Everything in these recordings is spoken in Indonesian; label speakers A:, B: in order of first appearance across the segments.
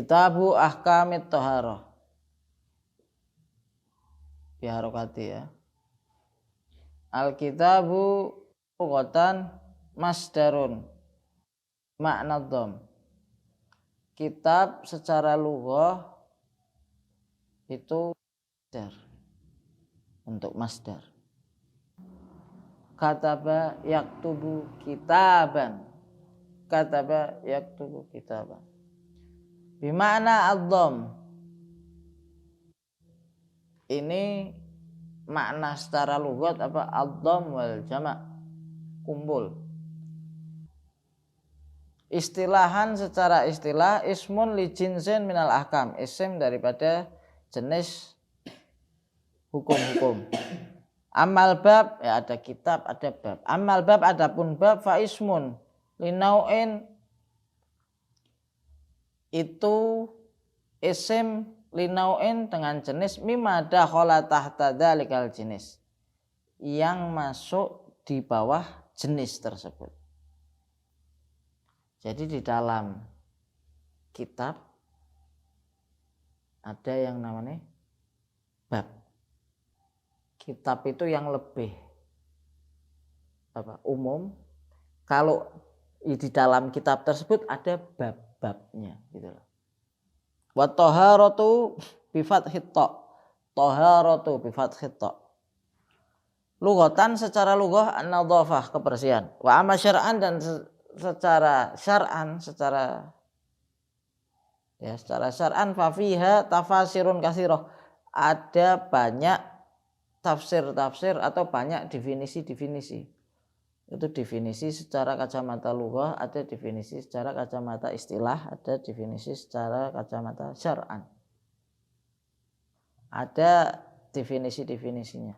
A: Kitabu ahkamit thaharah. Biharokati ya. Al-kitabu lughatan masdarun makna dham. Kitab secara lughah itu masdar, untuk masdar. Kataba yaktubu kitaban. Kataba yaktubu kitaban. Bimana ad-dham. Ini makna secara lughat apa? Ad-dham wal jama', kumpul. Istilahan secara istilah ismun li jinsin minal ahkam, isim daripada jenis hukum-hukum. Amal bab ya ada kitab, ada bab. Amal bab adapun bab fa ismun li nau'in, itu isim linau'in dengan jenis mimma dakhala tahta dzalikal jenis, yang masuk di bawah jenis tersebut. Jadi di dalam kitab ada yang namanya bab. Kitab itu yang lebih umum. Kalau di dalam kitab tersebut ada bab-babnya gitu loh. Wa taharatu bi fathit ta. Taharatu bi fathit ta. Lughatan secara lughah an-nadhafah, kebersihan. Wa amma syar'an, dan secara syar'an, secara syar'an fa fiha tafasirun katsirah. Ada banyak tafsir-tafsir atau banyak definisi-definisi. Itu definisi secara kacamata lughah, ada definisi secara kacamata istilah, ada definisi secara kacamata syar'an. Ada definisi-definisinya.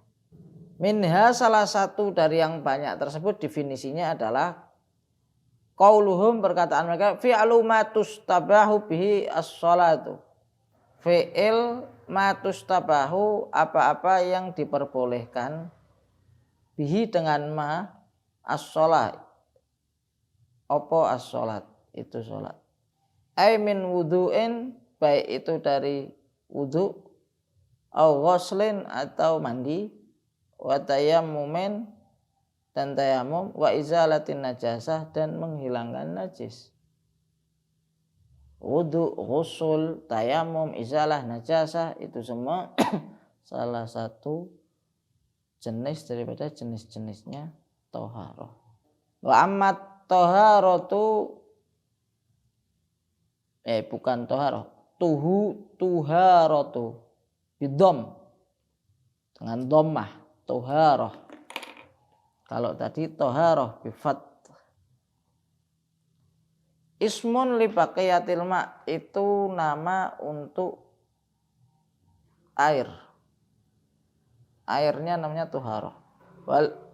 A: Minha, salah satu dari yang banyak tersebut definisinya adalah qauluhum, perkataan mereka, fi'lu ma tustabahu bihi as-shalatu. Fi'il ma tustabahu, apa-apa yang diperbolehkan, bihi dengan ma, as-shalat, opo as-shalat, itu sholat. Ai min wudu'in, baik itu dari wudu, au ghuslin atau mandi, wa tayammumin, dan tayamum, wa izalatin najasah, dan menghilangkan najis. Wudu, ghusl, tayamum, izalah, najasah, itu semua salah satu jenis daripada jenis-jenisnya toharoh. Wa ammat toharotu, bukan toharoh, tuharotu bidom, dengan dhammah, toharoh. Kalau tadi toharoh bifat. Ismun li baqiyatil ma, itu nama untuk air. Airnya namanya toharoh.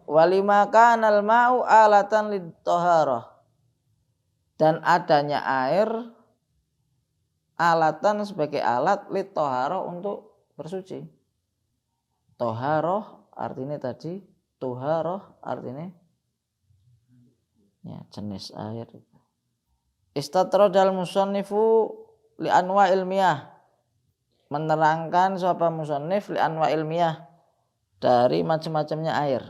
A: Walima kanal ma'u alatan lid toharoh, dan adanya air alatan sebagai alat lid toharoh, untuk bersuci. Toharoh artinya tadi, toharoh artinya ya jenis air. Istatradal musannifu li anwa ilmiah, menerangkan sapa musannif li anwa ilmiah, dari macam-macamnya air.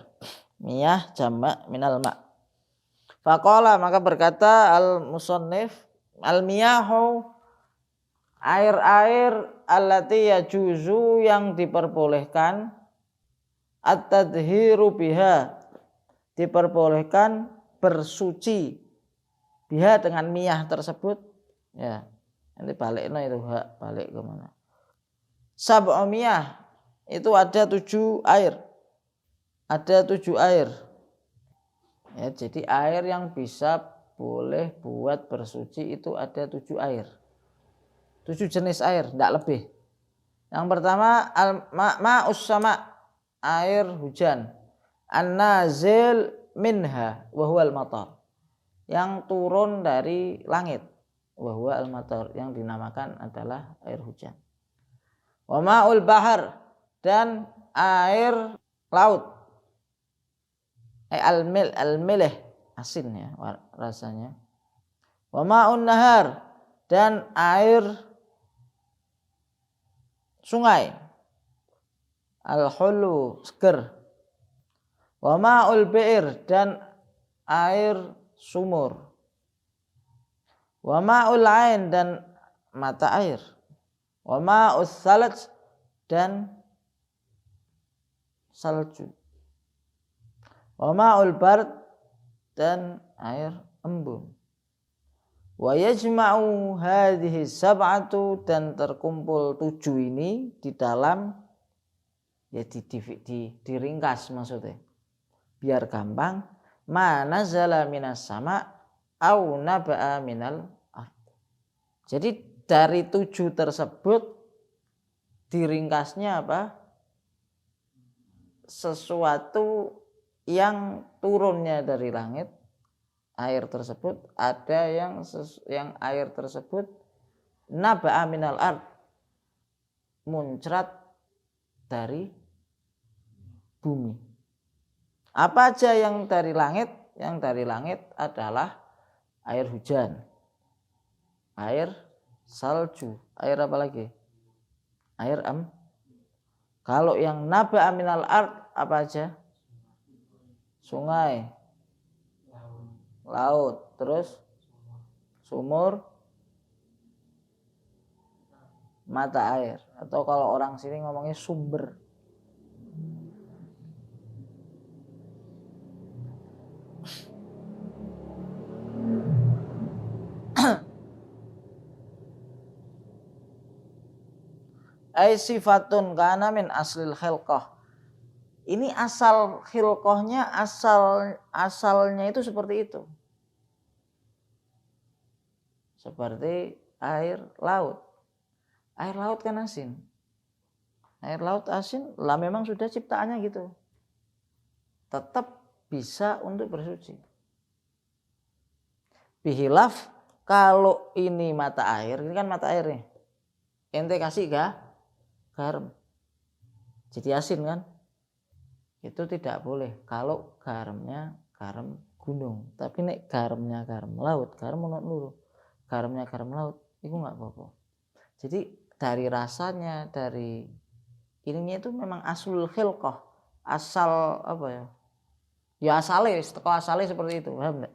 A: Miyah jamak minal ma. Faqala, maka berkata al musannif, al miyahu, air-air, allati yajuzu, yang diperbolehkan, at-tadhiru biha, diperbolehkan bersuci, biha dengan miyah tersebut. Ya, nanti baliknya itu hak, balik ke mana? Sab'u miyah, itu ada 7 air. Ada 7 air. Ya, jadi air yang bisa boleh buat bersuci itu ada 7 air. 7 jenis air, tidak lebih. Yang pertama ma'us sama, air hujan. An-nazil minha wa huwal matar, yang turun dari langit. Wa huwal matar, yang dinamakan adalah air hujan. Wa ma'ul bahar, dan air laut. Al-milih, asin ya rasanya. Wa ma'un nahar, dan air sungai. Al-hulu seger. Wa ma'ul bi'ir dan air sumur. Wa ma'ul ain dan mata air. Wa ma'us salaj dan salju. Wa ma'ul bard dan air embun. Wa yajma'u hadhihi sab'atu dan terkumpul 7 ini di dalam ya diringkas maksudnya biar gampang ma nazala minas sama au naba'a minal ard. Jadi dari 7 tersebut diringkasnya apa? Sesuatu yang turunnya dari langit, air tersebut ada yang air tersebut naba'a minal ard, muncrat dari bumi. Apa aja yang dari langit? Yang dari langit adalah air hujan, air salju, air apa lagi? Air Kalau yang naba'a minal ard apa aja? Sungai, laut, terus sumur, mata air, atau kalau orang sini ngomongnya sumber. Ai sifatun kana min aslil khilqah. Ini asal khilqahnya, asalnya itu seperti itu. Seperti air laut. Air laut kan asin. Air laut asin, lah memang sudah ciptaannya gitu. Tetap bisa untuk bersuci. Bihilaf kalau ini mata air, ini kan mata air nih. Ente kasih garam. Jadi asin kan? Itu tidak boleh kalau garamnya garam gunung. Tapi nek garamnya garam laut, garam ono loro. Garamnya garam laut, itu enggak apa-apa. Jadi dari rasanya, dari ininya itu memang aslul khilqah. Asal apa ya? Ya asale, seperti itu, paham enggak?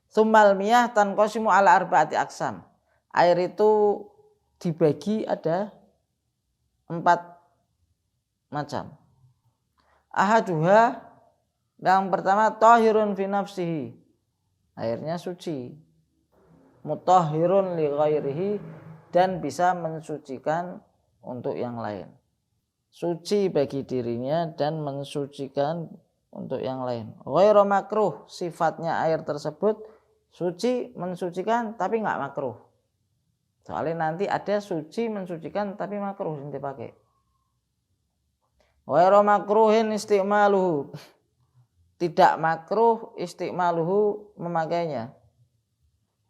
A: Tsummal miyah tanqasimu ala arba'ati aqsam. Air itu dibagi ada 4 macam. Ahaduha, yang pertama tahirun fi nafsihi, airnya suci. Mutahhirun li ghairihi, dan bisa mensucikan untuk yang lain. Suci bagi dirinya dan mensucikan untuk yang lain. Ghairu makruh, sifatnya air tersebut suci mensucikan tapi enggak makruh. Soalnya nanti ada suci mensucikan tapi makruh yang dipakai. Ghairu makruhin istimaluhu, tidak makruh istimaluhu memakainya.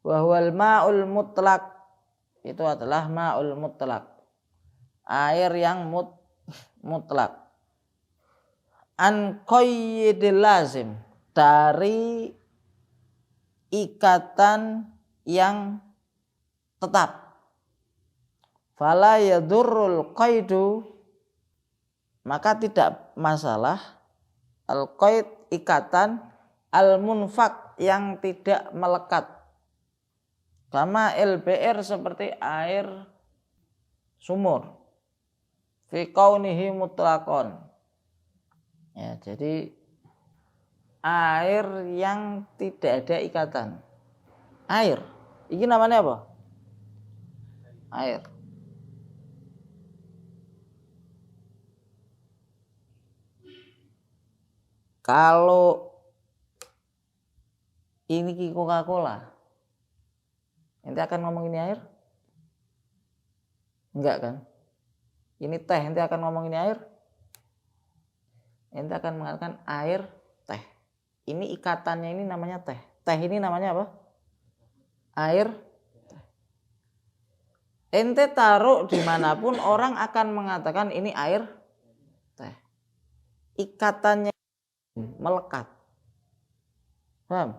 A: Wa huwal ma'ul mutlaq, itu adalah ma'ul mutlaq, air yang mutlak. An qayyidil lazim, dari ikatan yang tetap. Fala yadurrul qaidu, maka tidak masalah al qaid, ikatan, al munfak, yang tidak melekat. Kama LBR, seperti air sumur, fi kaunihi mutlaqon. Ya, jadi air yang tidak ada ikatan. Air, ini namanya apa? Air. Kalau ini Coca-Cola, ente akan ngomong ini air? Enggak kan? Ini teh, ente akan ngomong ini air? Ente akan mengatakan air teh. Ini ikatannya, ini namanya teh. Teh ini namanya apa? Air teh. Ente taruh dimanapun orang akan mengatakan ini air teh. Ikatannya melekat. Paham?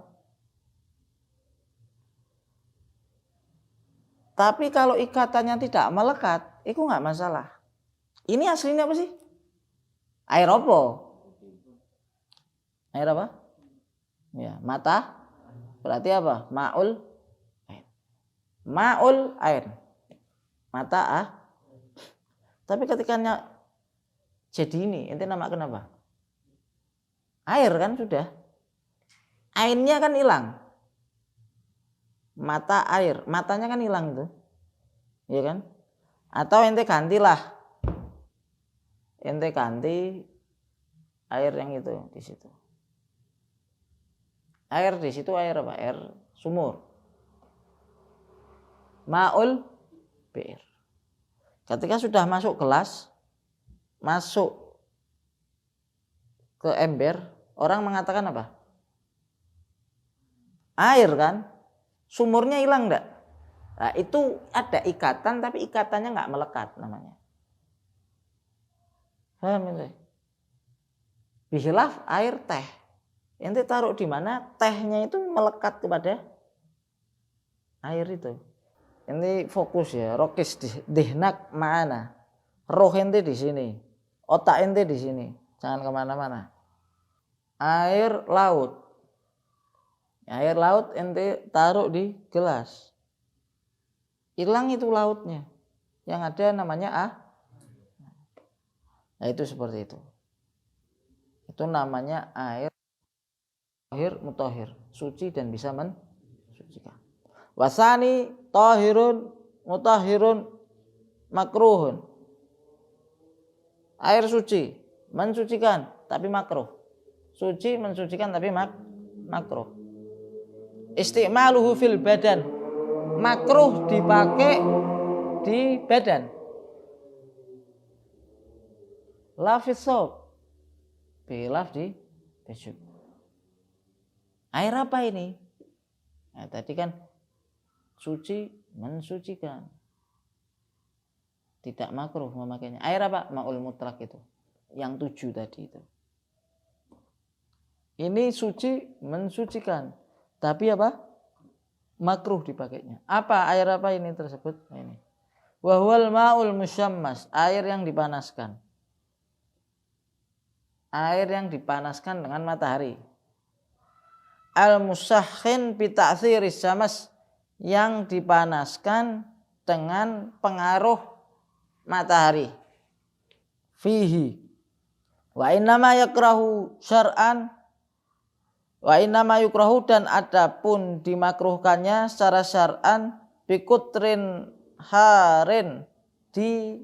A: Tapi kalau ikatannya tidak melekat, itu nggak masalah. Ini aslinya apa sih? Air apa? Air apa? Ya, mata. Berarti apa? Ma'ul air. Ma'ul air. Mata Tapi ketika jadi ini, ente nama kenapa? Air kan sudah. Ainnya kan hilang. Mata air, matanya kan hilang itu. Iya kan? Atau ente gantilah. Ente ganti air yang itu di situ. Air di situ air apa? Air sumur. Ma'ul bir. Ketika sudah masuk gelas, masuk ke ember, orang mengatakan apa? Air kan? Sumurnya hilang enggak? Nah, itu ada ikatan tapi ikatannya enggak melekat namanya. Paham itu? Bihilaf air teh. Ente taruh di mana tehnya itu melekat kepada air itu. Ente fokus ya, rokis dihnak mana? Roh ente di sini, otak ente di sini, jangan kemana-mana. Air laut, air laut ente taruh di gelas, hilang itu lautnya, yang ada namanya Nah itu seperti itu. Itu namanya air tahir mutahhir, suci dan bisa mensucikan. Wasani tahirun mutahhirun makruhun. Air suci mensucikan tapi makruh. Suci mensucikan tapi makruh. Istimaluhu fil badan. Makruh dipakai di badan. Lafis sob. Bilaf di baju. Air apa ini? Nah, tadi kan suci mensucikan. Tidak makruh memakainya. Air apa? Ma'ul mutlak itu. Yang 7 tadi itu. Ini suci mensucikan. Tapi apa? Makruh dipakainya. Apa air apa ini tersebut? Ini. Wahwal ma'ul musyammas. Air yang dipanaskan. Air yang dipanaskan dengan matahari. Al-musakhin bi ta'thiris syams, yang dipanaskan dengan pengaruh matahari. Fihi wa innama yakrahu syar'an wa innama yukrahu, dan adapun dimakruhkannya secara syar'an bikutrin harin, di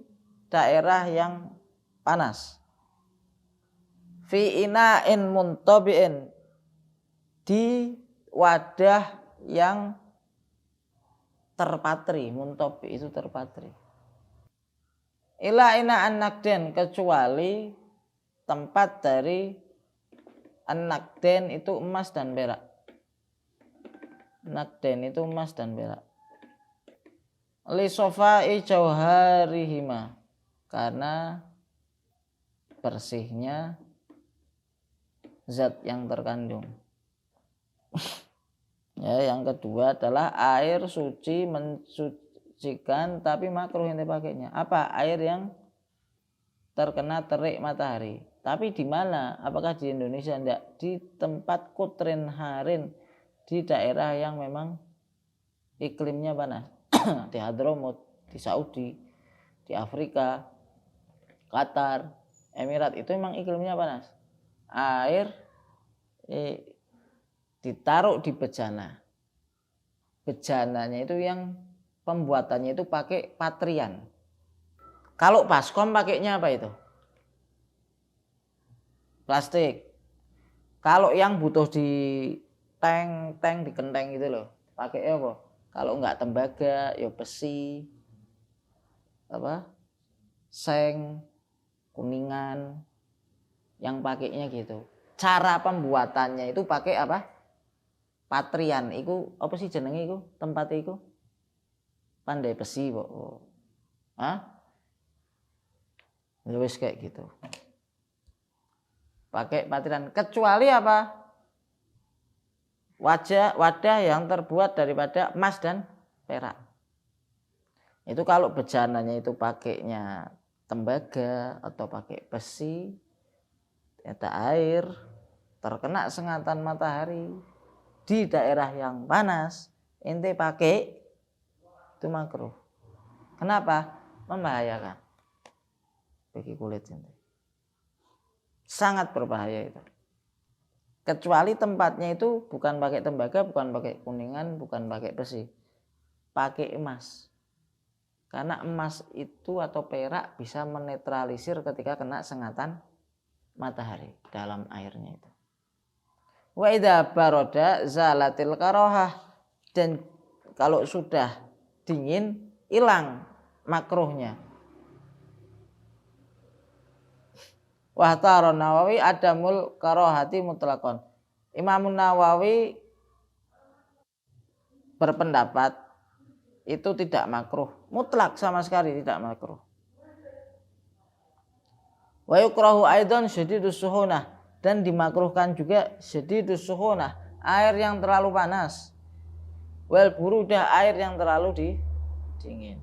A: daerah yang panas. Fi ina'in muntabi'in, di wadah yang terpatri. Muntabi itu terpatri. Ila ina'an nakden, kecuali tempat dari an-nakden itu emas dan perak. Nakden itu emas dan perak. Li sofai jauharihima, karena bersihnya zat yang terkandung. Ya, yang kedua adalah air suci mensucikan tapi makruh yang dipakainya. Apa? Air yang terkena terik matahari. Tapi di mana? Apakah di Indonesia? Tidak. Di tempat kutrin harin, di daerah yang memang iklimnya panas. Di Hadramut, di Saudi, di Afrika, Qatar, Emirat, itu memang iklimnya panas. Air ditaruh di bejana. Bejananya itu yang pembuatannya itu pakai patrian. Kalau baskom pakainya apa itu? Plastik. Kalau yang butuh di tank di genteng gitu loh, pakai apa? Kalau enggak tembaga, ya besi, apa? Seng, kuningan, yang pakainya gitu. Cara pembuatannya itu pakai apa? Patrian. Iku apa sih jenenge iku? Tempat iku? Pandai besi kok. Hah? Ya wis kayak gitu. Pakai patrian. Kecuali apa? Wadah yang terbuat daripada emas dan perak. Itu kalau bejananya itu pakainya tembaga atau pakai besi, ternyata air terkena sengatan matahari di daerah yang panas, ente pakai itu makruh. Kenapa? Membahayakan bagi kulit ente. Sangat berbahaya itu. Kecuali tempatnya itu bukan pakai tembaga, bukan pakai kuningan, bukan pakai besi, pakai emas. Karena emas itu atau perak bisa menetralisir ketika kena sengatan matahari dalam airnya itu. Wa idza baroda zalatil karohah, dan kalau sudah dingin hilang makruhnya. Wahtara Nawawi adamul karohati mutlakon. Imam Nawawi berpendapat itu tidak makruh, mutlak sama sekali tidak makruh. Wa yukrahu aidan syadidus suhunah, dan dimakruhkan juga syadidus suhunah, air yang terlalu panas. Wal burudah, air yang terlalu dingin.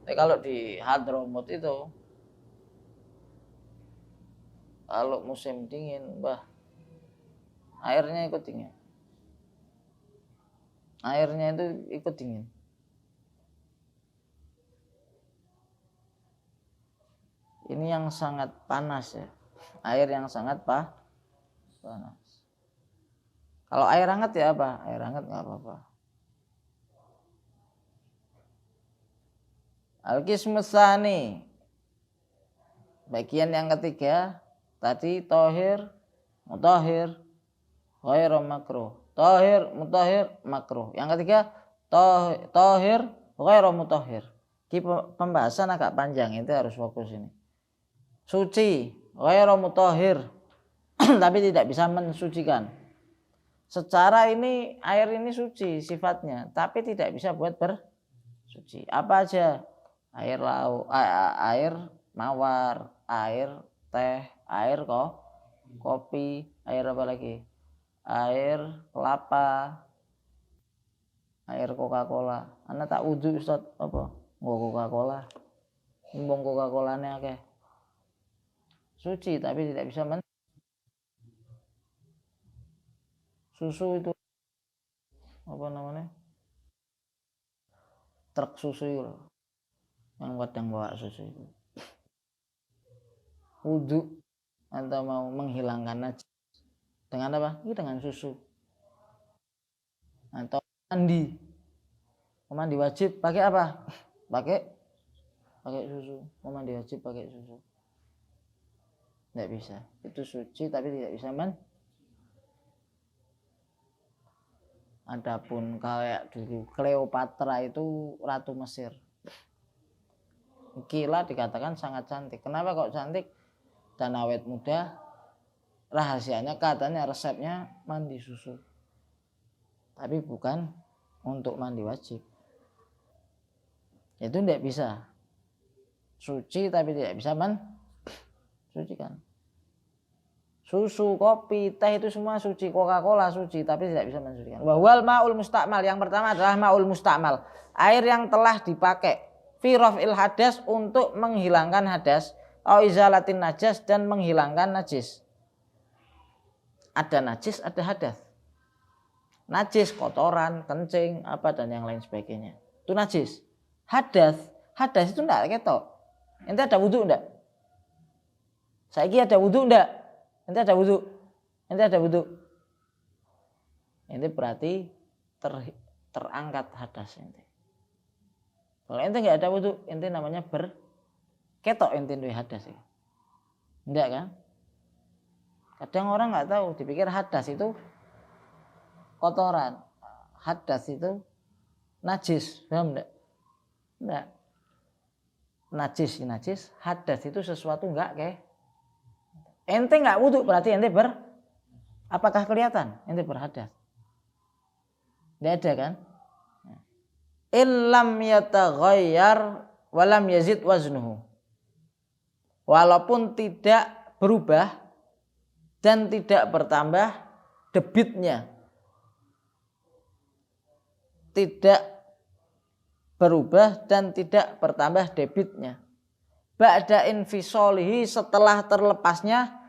A: Kalau di Hadramut itu kalau musim dingin, airnya ikut dingin. Airnya itu ikut dingin. Ini yang sangat panas ya. Air yang sangat panas. Kalau air hangat ya apa? Air hangat nggak apa-apa. Al-qismu tsani, bagian yang ketiga tadi tohir, mutahhir, ghairu makruh. Tohir, mutahhir, makruh. Yang ketiga tohir, ghairu mutahhir. Pembahasan agak panjang, itu harus fokus ini. Suci, ghairu mutahhir, tapi tidak bisa mensucikan. Secara ini air ini suci sifatnya, tapi tidak bisa buat bersuci. Apa aja? Air laut, air mawar, air teh, air kopi, air apa lagi? Air kelapa, air Coca-Cola. Ana tak wudu Ustaz apa? Nggo Coca-Cola. Mumpung Coca-Colane akeh. Suci tapi tidak bisa susu itu apa namanya? Truk susu itu yang kadang bawa susu itu. Wudu atau mau menghilangkan najis dengan apa? Ini dengan susu. Atau mandi wajib pakai apa? Pakai susu. Mandi wajib pakai susu. Tidak bisa. Itu suci tapi tidak bisa Adapun kayak dulu Cleopatra itu ratu Mesir. Kila dikatakan sangat cantik. Kenapa kok cantik? Dan awet muda. Rahasianya katanya resepnya mandi susu. Tapi bukan untuk mandi wajib. Itu tidak bisa. Suci tapi tidak bisa mensucikan. Susu, kopi, teh itu semua suci. Coca-Cola suci tapi tidak bisa mensucikan. Wal ma'ul mustakmal. Yang pertama adalah ma'ul mustakmal. Air yang telah dipakai. Fi raf'il hadas, untuk menghilangkan hadas, au izalatin najas, dan menghilangkan najis. Ada najis, ada hadas. Najis kotoran, kencing, apa dan yang lain sebagainya. Itu najis. Hadas itu enggak ketok. Ente ada wudu enggak? Saiki ada wudu enggak? Ente ada wudu. Ente berarti terangkat hadas ente. Kalau ente nggak ada wudu, ente namanya berketok, ente duwe hadas ya. Enggak kan? Kadang orang nggak tahu, dipikir hadas itu kotoran, hadas itu najis, paham enggak? Enggak. Najis, hadas itu sesuatu enggak kayak. Ente nggak wudu berarti ente apakah kelihatan ente berhadas? Enggak ada kan? Illam yataghayyar walam yazid waznuhu, walaupun tidak berubah dan tidak bertambah debitnya. tidak berubah dan tidak bertambah debitnya. Ba'da infisolihi, setelah terlepasnya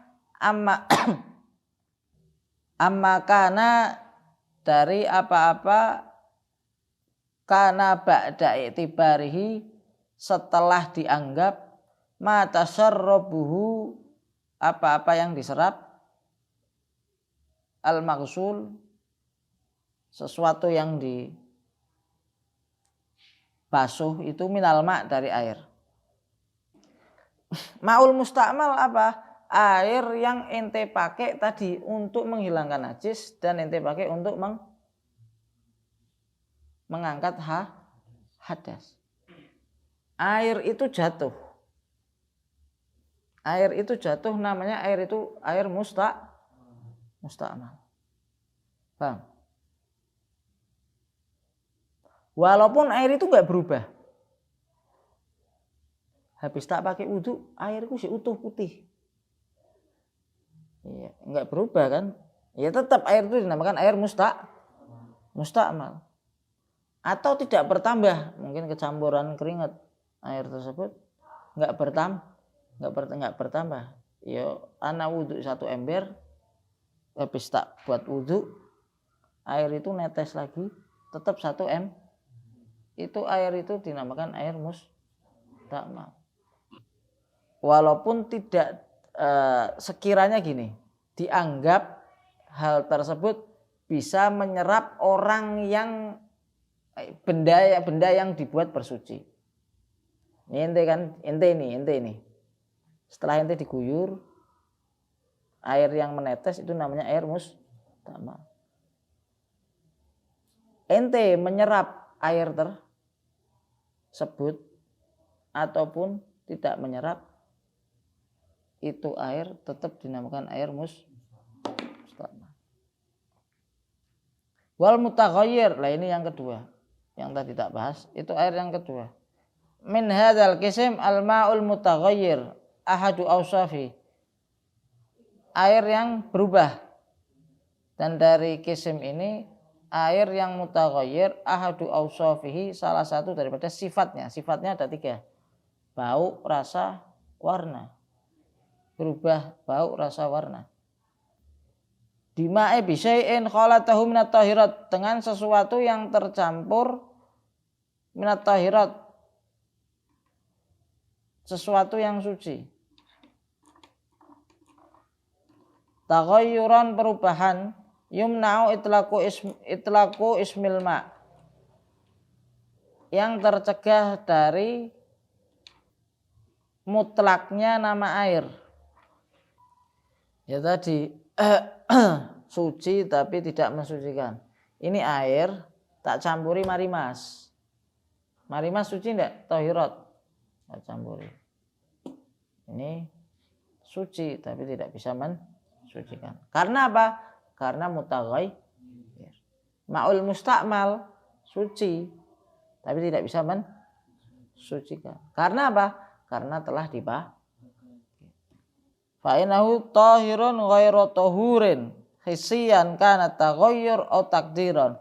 A: amma kana dari apa-apa, kana ba'da i'tibarihi, setelah dianggap, ma tasarrabuhu, apa-apa yang diserap, al-maghsul, sesuatu yang dibasuh itu, minal ma, dari air. Ma'ul musta'mal apa? Air yang ente pakai tadi untuk menghilangkan najis dan ente pakai untuk mengangkat hadas. Air itu jatuh. Air itu jatuh, namanya air itu air musta'mal. Paham? Walaupun air itu enggak berubah. Habis tak pakai wudhu, airku sih utuh putih. Iya, enggak berubah kan? Ya tetap air itu dinamakan air musta'mal. Atau tidak bertambah, mungkin kecampuran keringat air tersebut enggak bertambah. Ya ana wudhu 1 ember, habis tak buat wudhu, air itu netes lagi, tetap 1 itu air itu dinamakan air musta'mal. Walaupun tidak sekiranya gini, dianggap hal tersebut bisa menyerap orang yang benda yang dibuat bersuci. Ini ente ini. Setelah ente diguyur, air yang menetes itu namanya air musta'mal. Ente menyerap air tersebut ataupun tidak menyerap, itu air tetap dinamakan air musta'mal. Wal mutaghayyir, lah ini yang kedua, yang tadi tak bahas, itu air yang kedua. Min hadzal qism al-ma'ul mutaghayyir ahadu awsafi, air yang berubah. Dan dari qism ini, air yang mutaghayyir ahadu awsafihi, salah satu daripada sifatnya. Sifatnya ada 3. Bau, rasa, warna. Berubah bau, rasa, warna. Dima'i bisyai'in khalatahu minat tahirat, dengan sesuatu yang tercampur minat tahirat, sesuatu yang suci. Taghayyuran, perubahan, yumna'u itlaqu ismil ma', yang tercegah dari mutlaknya nama air. Ya tadi suci tapi tidak mensucikan. Ini air tak campuri marimas. Marimas suci enggak? Tahirat. Tak campuri. Ini suci tapi tidak bisa mensucikan. Karena apa? Karena mutaghayyir. Ma'ul musta'mal suci tapi tidak bisa mensucikan. Karena apa? Karena telah dibah. Fa'inahu tahirun ghairu tahurin hissiyan kana taghayyur atau takdiran.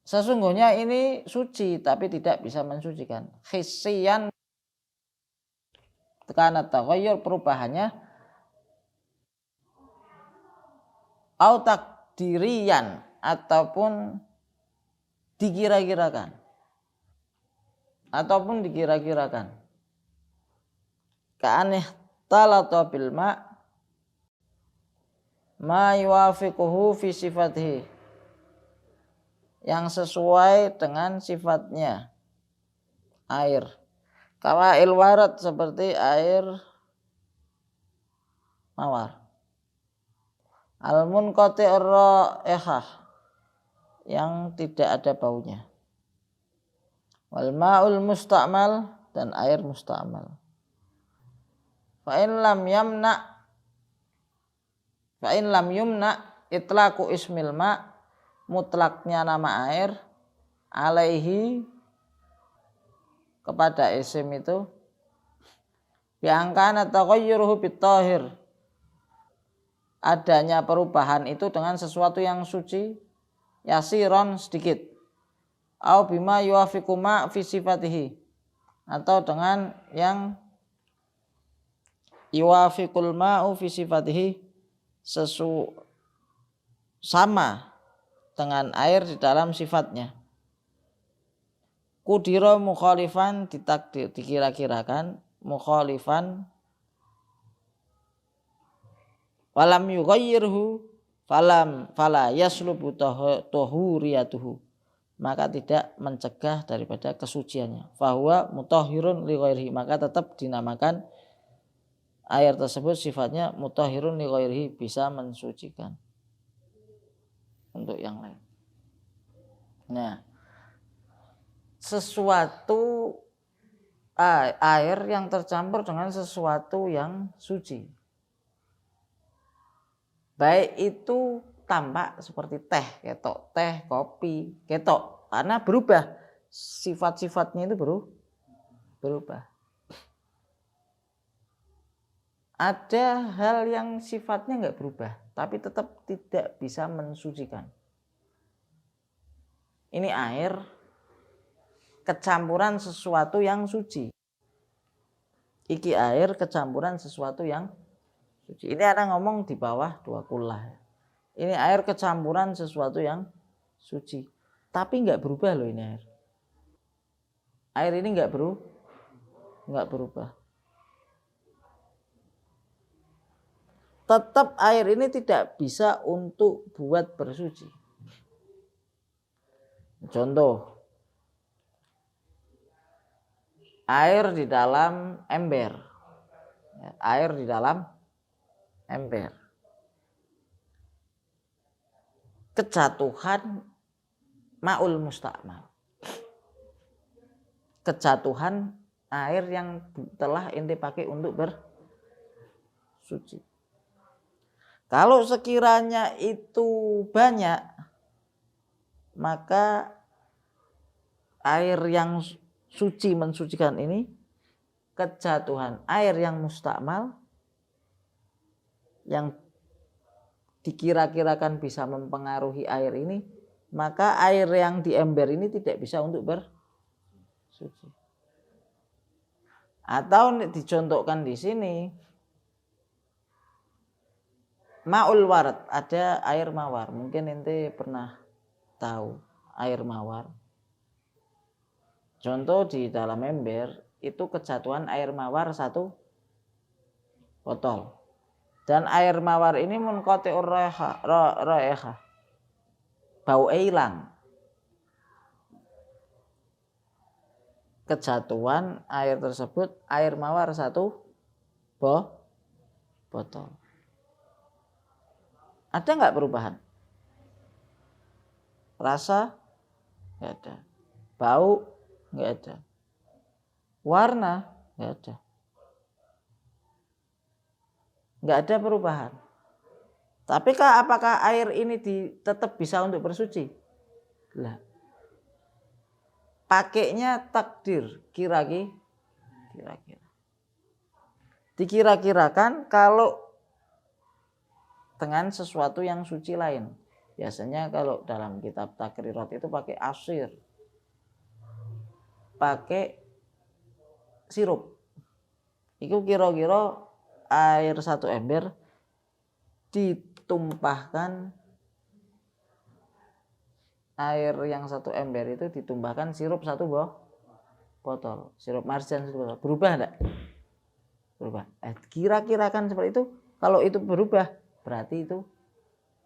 A: Sesungguhnya ini suci tapi tidak bisa mensucikan. Hissiyan kana taghayyur, perubahannya, atau takdirian, ataupun dikira-kirakan. Ka'aneh talata bil ma' yuwafiquhu fi sifatihi, yang sesuai dengan sifatnya air. Kawail warat, seperti air mawar. Al munqati'ur raihah, yang tidak ada baunya. Wal ma'ul musta'mal, dan air musta'mal. Fa'in lam yumna itlaqu ismil ma', mutlaknya nama air, alaihi, kepada isim itu, biangkana taghayyuruhu bitahir, adanya perubahan itu dengan sesuatu yang suci, yasiron, sedikit. au bima yuafiqu ma fi sifatihi, atau dengan yang yuafiqul ma'u fi sifatihi, sama dengan air di dalam sifatnya. Kudiro mukhalifan, ditakdir, dikira-kirakan mukhalifan, falam yughayyirhu fala yaslubu tahuriyatuhu, maka tidak mencegah daripada kesuciannya. Fahuwa mutahhirun li ghairihi, maka tetap dinamakan air tersebut sifatnya mutahhirun li ghairihi, bisa mensucikan untuk yang lain. Nah, sesuatu air yang tercampur dengan sesuatu yang suci, baik itu tampak seperti teh ketok, teh, kopi ketok, karena berubah sifat-sifatnya itu berubah. Ada hal yang sifatnya nggak berubah tapi tetap tidak bisa mensucikan. Ini air kecampuran sesuatu yang suci. Iki air kecampuran sesuatu yang suci. Ini ada ngomong di bawah 2 kullah. Ini air kecampuran sesuatu yang suci. Tapi nggak berubah loh ini air. Air ini nggak berubah. Tetap air ini tidak bisa untuk buat bersuci. Contoh, air di dalam ember. Air di dalam ember. Kejatuhan ma'ul musta'mal. Kejatuhan air yang telah ente pakai untuk bersuci. Kalau sekiranya itu banyak, maka air yang suci mensucikan ini, kejatuhan air yang mustakmal yang dikira-kirakan bisa mempengaruhi air ini, maka air yang di ember ini tidak bisa untuk bersuci. Atau dicontohkan di sini, ma'ul warad, ada air mawar. Mungkin ente pernah tahu air mawar. Contoh di dalam ember itu kejatuhan air mawar 1 botol. Dan air mawar ini munqati'ur raiha, baunya hilang. Kejatuhan air tersebut, air mawar 1 botol. Ada nggak perubahan? Rasa nggak ada, bau nggak ada, warna nggak ada. Nggak ada perubahan. Tapi apakah air ini tetap bisa untuk bersuci? Lah. Pakainya takdir, kira-kira. Dikira-kirakan kalau dengan sesuatu yang suci lain. Biasanya kalau dalam kitab takrirat itu pakai asir, pakai sirup. Itu kira-kira air 1 ember ditumpahkan, air yang 1 ember itu ditumpahkan sirup 1 botol, sirup marjan 1 botol. Berubah enggak? Berubah. Kira-kirakan seperti itu. Kalau itu berubah, berarti itu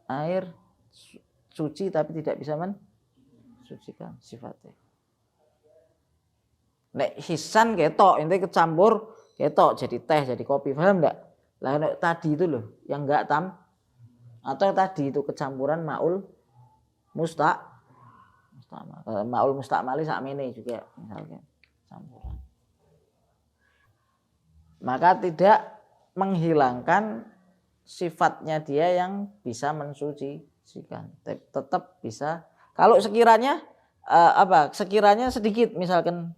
A: air suci tapi tidak bisa mensucikan sifatnya. Nek hisan ketok, ente kecampur ketok jadi teh, jadi kopi, paham enggak? Lah nek tadi itu loh yang enggak atau tadi itu kecampuran ma'ul mustakmal. Ma'ul mustakmali sakmene juga misalnya campuran. Maka tidak menghilangkan sifatnya dia yang bisa mensucikan. Tetap bisa. Kalau sekiranya sekiranya sedikit, misalkan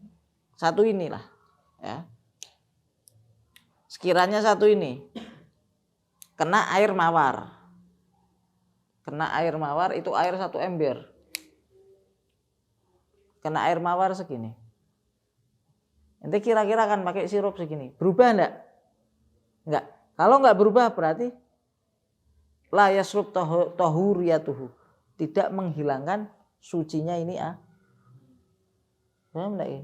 A: 1 inilah ya. Sekiranya 1 ini kena air mawar. Kena air mawar itu air 1 ember. kena air mawar segini. Ente kira-kira akan pakai sirup segini. Berubah enggak? Enggak. Kalau enggak berubah berarti la yasrub tahuriyatuhu. Tidak menghilangkan sucinya ini paham enggak ya?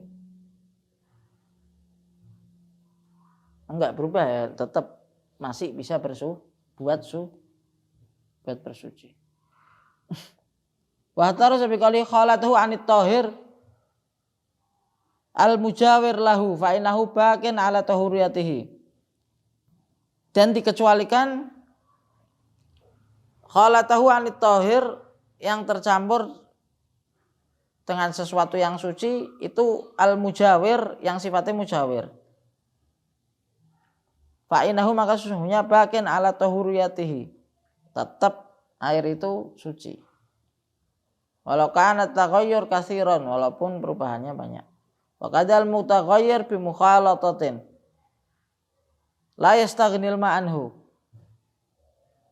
A: Enggak berubah ya, tetap masih bisa buat bersuci. Wa taru sabi kali khalatuhu anit tahir al mujawir lahu fa innahu baqin ala tahuriyatihi. Dan dikecualikan khalatahu anit tahir yang tercampur dengan sesuatu yang suci itu al mujawir yang sifatnya mujawir. Fa innahu maka sesungguhnya baqin ala tahuriyatihi. Tetap air itu suci. Walau kana taghayyur katsiran, walaupun perubahannya banyak. Wa kadzal mutaghayyir bi mukhalatatin la yastaghnil ma'anhu.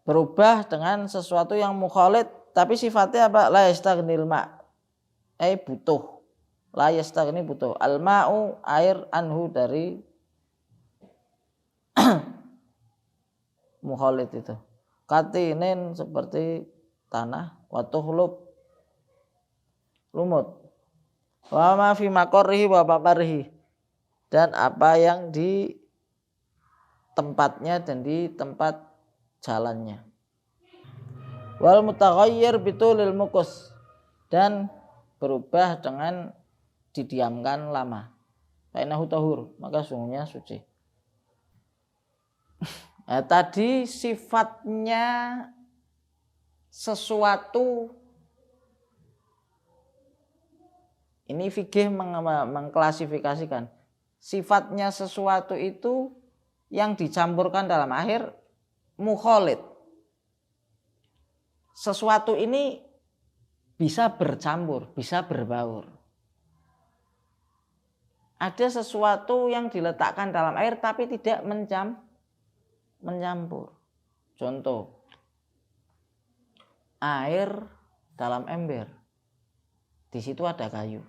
A: Berubah dengan sesuatu yang mukhalid tapi sifatnya apa? La yastaghnil ma'. Butuh. La yastaghni butuh. Al ma'u air anhu dari mukhalid itu. Katinin seperti tanah, wa tuhlub lumut, wa ma fi maqarrihi wa baqarihi, dan apa yang di tempatnya dan di tempat jalannya. Wal mutaghayyir bitulil mukus, dan berubah dengan didiamkan lama. Fa innahu tahur, maka sungguhnya suci. Tadi sifatnya sesuatu. Ini fikih mengklasifikasikan sifatnya sesuatu itu yang dicampurkan dalam air mukhalid. Sesuatu ini bisa bercampur, bisa berbaur. Ada sesuatu yang diletakkan dalam air tapi tidak mencampur. Contoh, air dalam ember. Di situ ada kayu.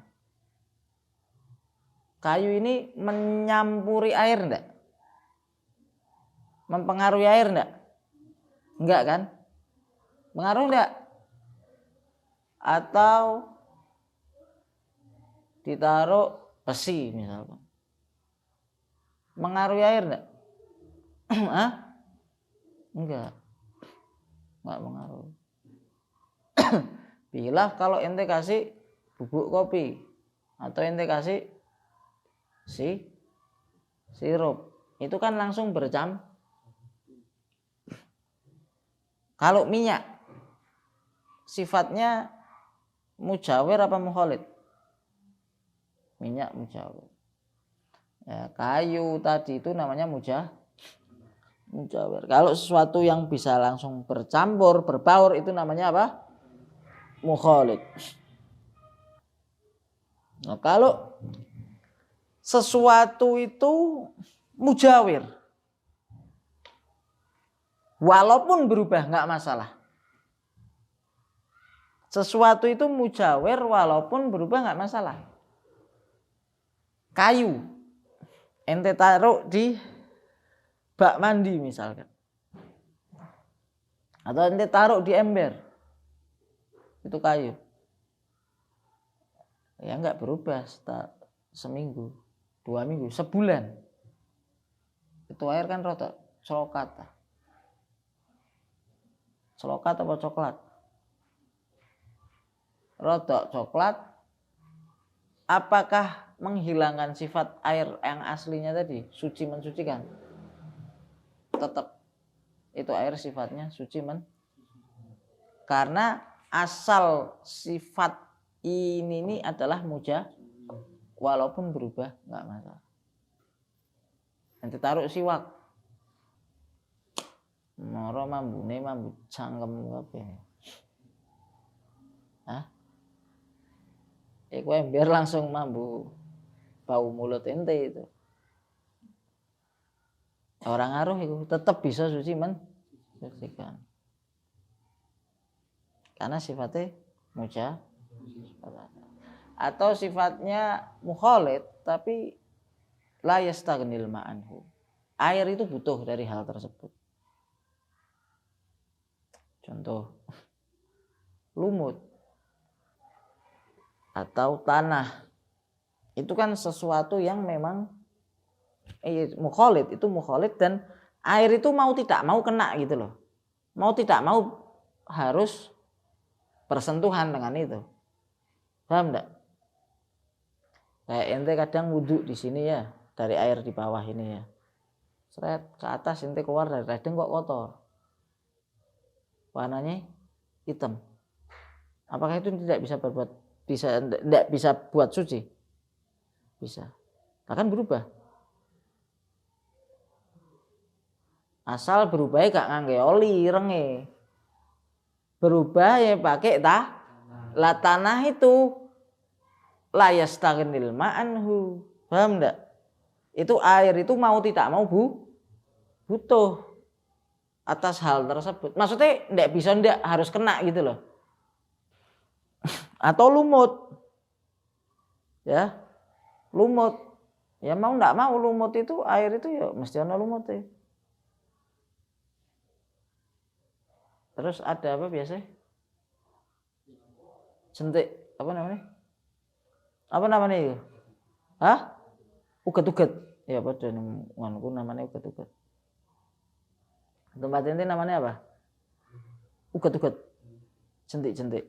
A: Kayu ini menyampuri air enggak? Mempengaruhi air enggak? Enggak kan? Mengaruh enggak? Atau ditaruh besi misalkan. Mengaruhi air enggak? Enggak. Enggak mengaruhi. Bila kalau ente kasih bubuk kopi atau ente kasih sirup, itu kan langsung bercampur. Kalau minyak sifatnya mujawir apa mukhalid? Minyak mujawir. Ya, kayu tadi itu namanya mujawir. Kalau sesuatu yang bisa langsung bercampur, berbaur, itu namanya apa? Mukhalid. Nah, kalau sesuatu itu mujawir, walaupun berubah nggak masalah. Sesuatu itu mujawir walaupun berubah nggak masalah. Kayu, ente taruh di bak mandi misalkan, atau ente taruh di ember, itu kayu. Ya nggak berubah seminggu, 2 minggu, sebulan. Itu air kan rotok celokat. Celokat apa coklat? Rotok coklat. Apakah menghilangkan sifat air yang aslinya tadi, suci mensucikan? Tetap itu air sifatnya suci karena asal sifat ini adalah walaupun berubah nggak masalah. Nanti taruh siwak, moro mambu cangkem kabeh. Iku ember langsung mambu bau mulut ente itu. Orang ngaruh itu tetap bisa suci mensucikan. Karena sifatnya atau sifatnya mukhalid tapi la yastaghnil ma'anhu. Air itu butuh dari hal tersebut. Contoh lumut atau tanah. Itu kan sesuatu yang memang mukhalid, itu mukhalid dan air itu mau tidak mau kena gitu loh. Mau tidak mau harus bersentuhan dengan itu. Paham enggak? Kayak ente kadang wudhu di sini ya, dari air di bawah ini ya. Seret ke atas ente keluar dari radeng kok kotor. Warnanya hitam. Apakah itu tidak bisa buat suci? Bisa. Akan berubah. Asal berubah gak ngangge oli irenge. Berubah ya pakai la tanah itu la yastaghnil ma'anhu. Paham enggak? Itu air itu mau tidak mau butuh atas hal tersebut. Maksudnya enggak harus kena gitu loh. Atau lumut. Ya. Lumut. Ya mau enggak mau lumut itu air itu ya mesti ada lumutnya. Terus ada apa biasanya? Jentik. Apa namanya? Apa namanya itu? Hah? Uget-uget. Ya pada namanya uget-uget. Tempat ini namanya apa? Uget-uget. Jentik-jentik.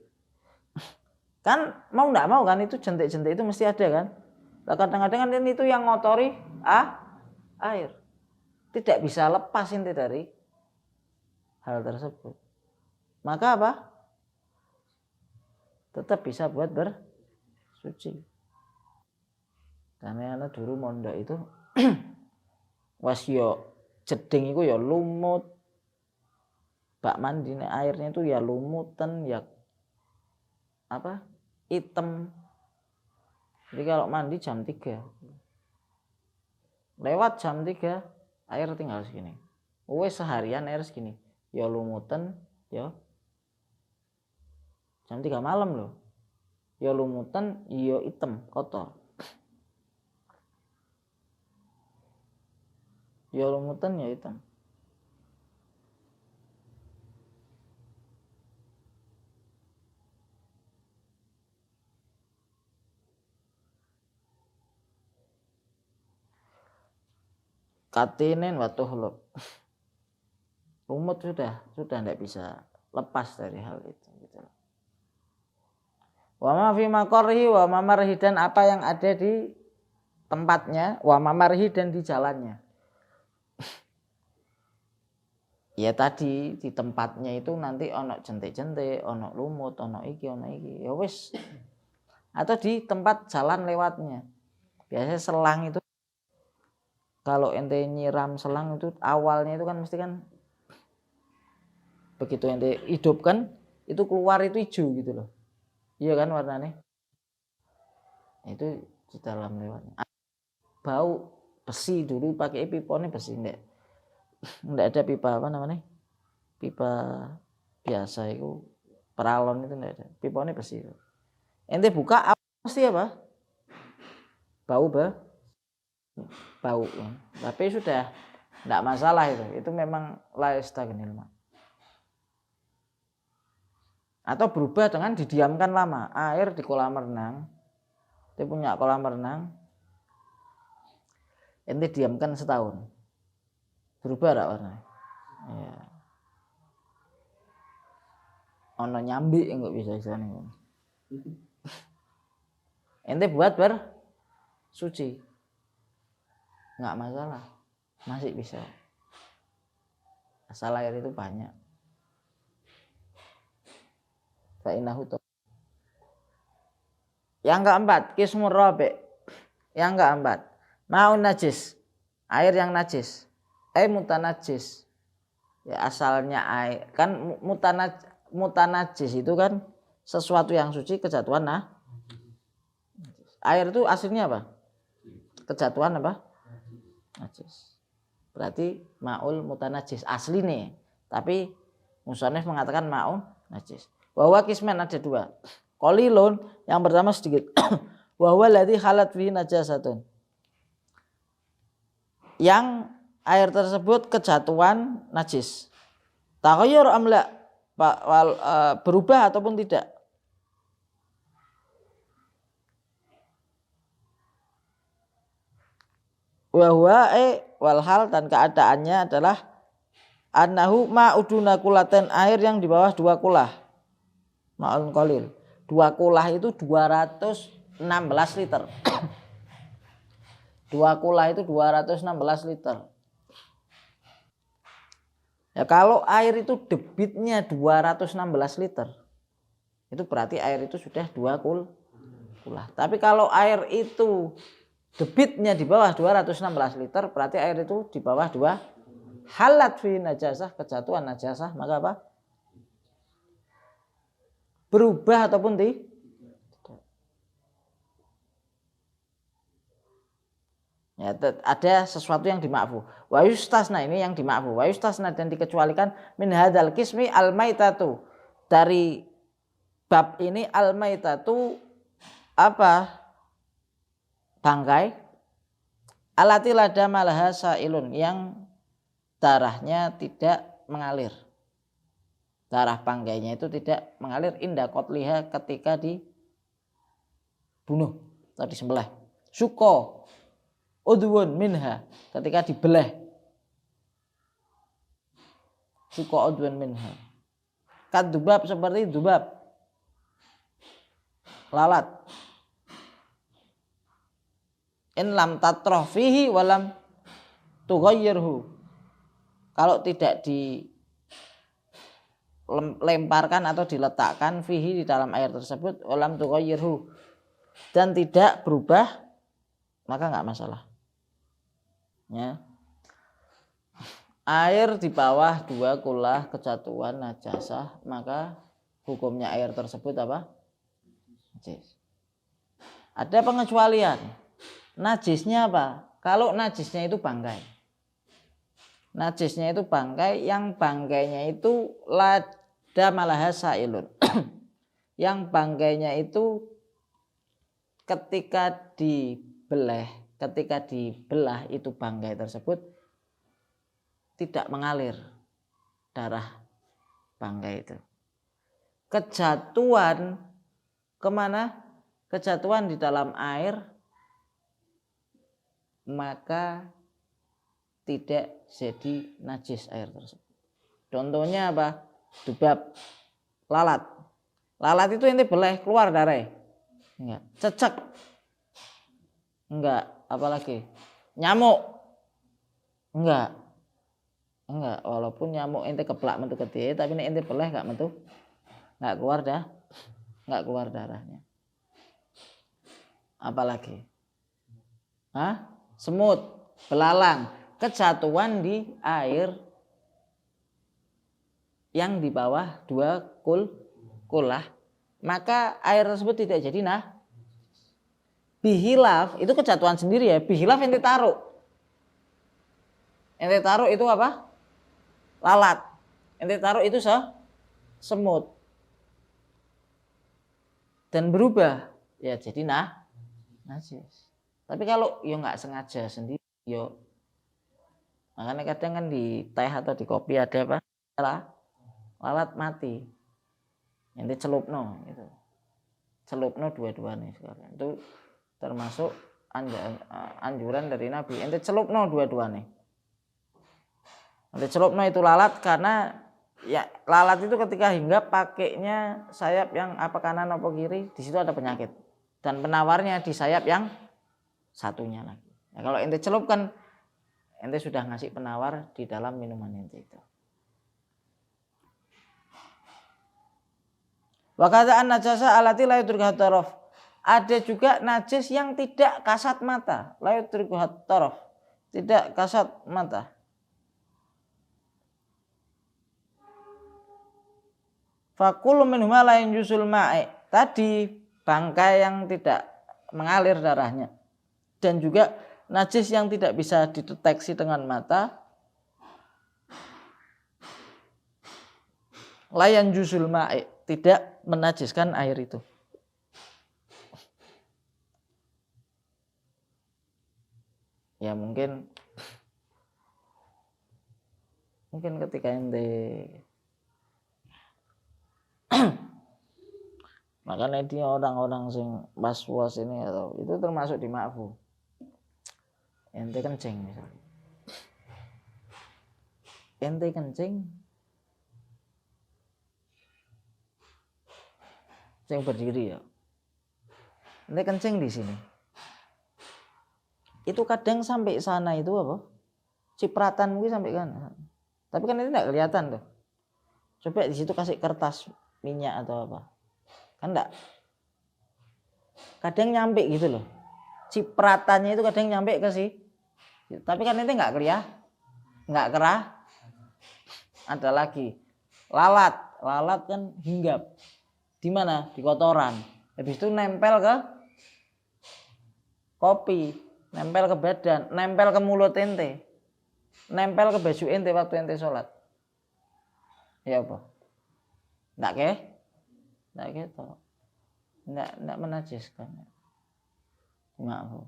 A: Kan mau enggak mau kan itu jentik-jentik itu mesti ada kan? Kadang-kadang kan itu yang ngotori air. Tidak bisa lepas inti dari hal tersebut. Maka apa? Tetap bisa buat bersuci. Karena anak dulu mondok itu was yo jeding itu ya lumut. Bak mandi airnya itu ya lumutan ya apa? Hitam. Jadi kalau mandi jam 3. Lewat jam 3 air tinggal segini. Wes seharian air segini. Ya lumutan ya. Jam 3 malam loh. Ya lumutan ya hitam kotor. Ya lumutan ya hitam. Katinen watuhlub. Lumut sudah tidak bisa lepas dari hal itu gitu. Wa ma fi maqarrihi wa mamarhi dan apa yang ada di tempatnya, wa mamarhi dan di jalannya. Ya tadi di tempatnya itu nanti ono jentik-jentik, ono lumut, ono iki. Ya wis. Atau di tempat jalan lewatnya. Biasanya selang itu kalau ente nyiram selang itu awalnya itu kan mesti kan begitu ente hidupkan itu keluar itu hijau gitu loh. Iya kan warnanya. Itu di dalam lewatnya. Bau besi dulu pakai pipone besi enggak ada pipa apa namanya? Pipa biasa itu peralon itu enggak ada. Pipone besi. Ente buka mesti apa? Bau tapi sudah tidak masalah itu memang la yastaghnil ma. Atau berubah dengan didiamkan lama. Air di kolam renang, dia punya kolam renang, ente diamkan setahun, berubah tak warnanya? Ya. Ono nyambi enggak bisa istilahnya. Ente buat bersuci. Enggak masalah. Masih bisa. Asal air itu banyak. Fa'inahu. Yang keempat, qismur rabi'. Yang keempat, ma'un najis. Air yang najis. Mutanajis. Ya asalnya air. Kan mutanajis itu kan sesuatu yang suci kejatuhan air itu aslinya apa? Kejatuhan apa? Najis. Berarti ma'ul mutanajis asli nih. Tapi musannif mengatakan ma'un najis. Bahwa kismen ada dua. qalilun, yang pertama sedikit. Wa huwa alladzi khalat fihi najasatun. Yang air tersebut kejatuhan najis. Taghayyur amla, berubah ataupun tidak. Wa huwa wal hal, dan keadaannya adalah annahu ma'uduna kulaten, air yang di bawah 2 kulah. Ma'un qalil. 2 kulah itu 216 liter. 2 kulah itu 216 liter. Ya, kalau air itu debitnya 216 liter, itu berarti air itu sudah 2 kulah. Tapi kalau air itu debitnya di bawah 216 liter, berarti air itu di bawah 2 halat fi najasah, kejatuhan najasah, maka apa? Berubah ataupun tidak. Ya, ada sesuatu yang dimakfu. Wa yustasna, ini yang dimakfu. Wa yustasna, dan dikecualikan min hadzal qismi al maitatu. Dari bab ini al maitatu apa? Bangkai. Alati lada malaha sailun, yang darahnya tidak mengalir. Darah bangkainya itu tidak mengalir inda qatliha, ketika dibunuh atau disembelih. Syuko udwun minha, ketika dibelah. Syuko udwun minha. Kadubab, seperti dubab, lalat. In lam tatroh fihi walam tughayyirhu, kalau tidak dilemparkan atau diletakkan fihi, di dalam air tersebut, walam tughayyirhu, dan tidak berubah, maka enggak masalah. Ya. Air di bawah 2 kulah kejatuhan najasah, maka hukumnya air tersebut apa? Najis. Ada pengecualian. Najisnya apa? Kalau najisnya itu bangkai. Najisnya itu bangkai, yang bangkainya itu lada malaha sailun. Yang bangkainya itu ketika dibelah itu bangkai tersebut tidak mengalir darah bangkai itu. Kejatuhan kemana? Kejatuhan di dalam air, maka tidak jadi najis air tersebut. Contohnya apa? Dubab, lalat. Lalat itu ente belah, keluar darah. Enggak. Cecek. Enggak. Apalagi nyamuk. Enggak. Walaupun nyamuk ente keplak metu gede, tapi nek ente belah enggak metu. Enggak keluar darahnya. Apalagi? Semut, belalang, kejatuhan di air yang di bawah 2 kulah, maka air tersebut tidak jadi bihilaf, itu kejatuhan sendiri ya. Bihilaf ente taruh itu apa? Lalat. Ente taruh itu semut, dan berubah, ya jadi najis. Tapi kalau yo nggak sengaja sendiri, yo, makanya kadang kan di teh atau di kopi ada apa? Lalat mati. Ente celupno gitu. Celupno dua-duanya sekarang. Itu termasuk anjuran dari Nabi. Ente celupno dua-duanya. Ente celupno itu lalat, karena ya lalat itu ketika hinggap pakainya sayap yang apa kanan apa kiri, di situ ada penyakit. Dan penawarnya di sayap yang satunya lagi. Nah, kalau ente celup kan ente sudah ngasih penawar di dalam minuman ente itu. Wa kadza'an najasa allati la yudrikuha taraf. Ada juga najis yang tidak kasat mata, la yudrikuha taraf, tidak kasat mata. Fakul minhuma la yanjusul ma'i. Tadi bangkai yang tidak mengalir darahnya, dan juga najis yang tidak bisa dideteksi dengan mata, layan jusul ma'i, tidak menajiskan air itu. Ya mungkin ketika ente makanya dia orang-orang sing was-was ini atau itu termasuk di ma'fu. Ente kencing misalnya. Ente kencing sing berdiri ya. Ente kencing di sini. Itu kadang sampai sana itu apa? Cipratan mungkin sampai kan. Tapi kan itu enggak kelihatan tuh. Coba di situ kasih kertas minyak atau apa. Kan enggak. Kadang nyampe gitu loh. Cipratannya itu kadang nyampe ke sih. Tapi kan itu enggak enggak kerah. Ada lagi. Lalat kan hinggap. Di mana? Di kotoran. Habis itu nempel ke kopi, nempel ke badan, nempel ke mulut ente. Nempel ke baju ente waktu ente sholat. Ya apa? Enggak gitu. Enggak menajiskan. Maaf.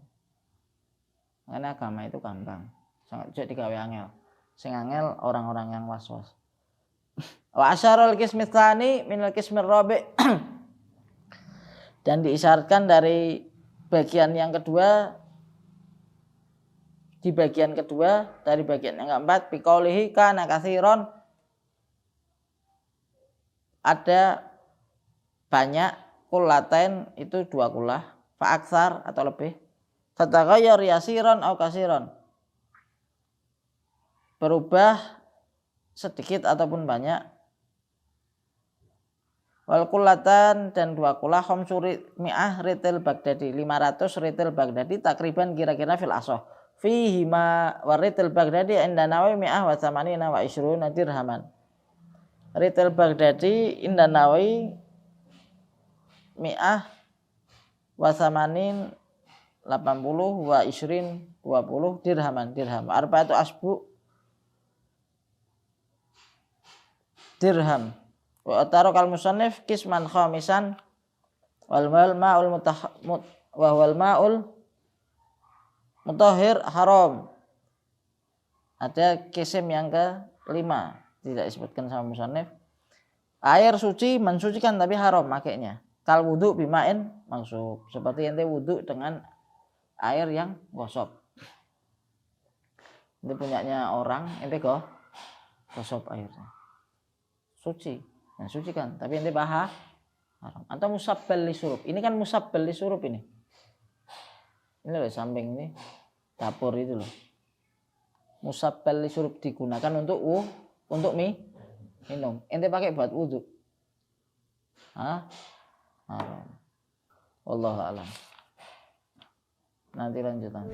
A: Karena agama itu gampang. Sangat jadi digawe angel. Sing angel orang-orang yang was-was. Wa asyarul qismi tsani minal qismi rabi'. Dan diisyaratkan dari bagian yang kedua, di bagian kedua dari bagian yang keempat, biqaulihi kana katsiran, ada banyak, kullatain itu 2 kullah, fa aksar atau lebih, fataghayyar yasiran au katsiran, berubah sedikit ataupun banyak. Wal kullatan dan 2 kullah khamsu mi'ah ritil Baghdadi, 500 ritil Baghdadi takriban kira-kira fil asoh. Fihi ma waritil Baghdadi inda Nawawi mi'ah wa tsamanina wa ishruna dirhaman. Ritil Baghdadi inda Nawawi mi'ah wa tsamanin 80 wa ishrin 20 dirhaman. Arba'atu asbu dirham. Wa atarokal musannif kisman khamisan wal ma'ul mutahhir haram. Ada kisim yang ke-5 tidak disebutkan sama musannif. Air suci mensucikan tapi haram makainya. Kal wudu bimain maksud seperti ente wudu dengan air yang gosok. Ini punyanya orang ente gosok airnya. Suci. Nah, suci kan, tapi ente haram. Atau musabbal li surup. Ini kan musabbal li surup ini. Ini loh samping ini dapur itu loh. Musabbal li surup digunakan untuk minum. Ente pakai buat wudu. Haram. Wallahu a'lam. Nanti lanjutan.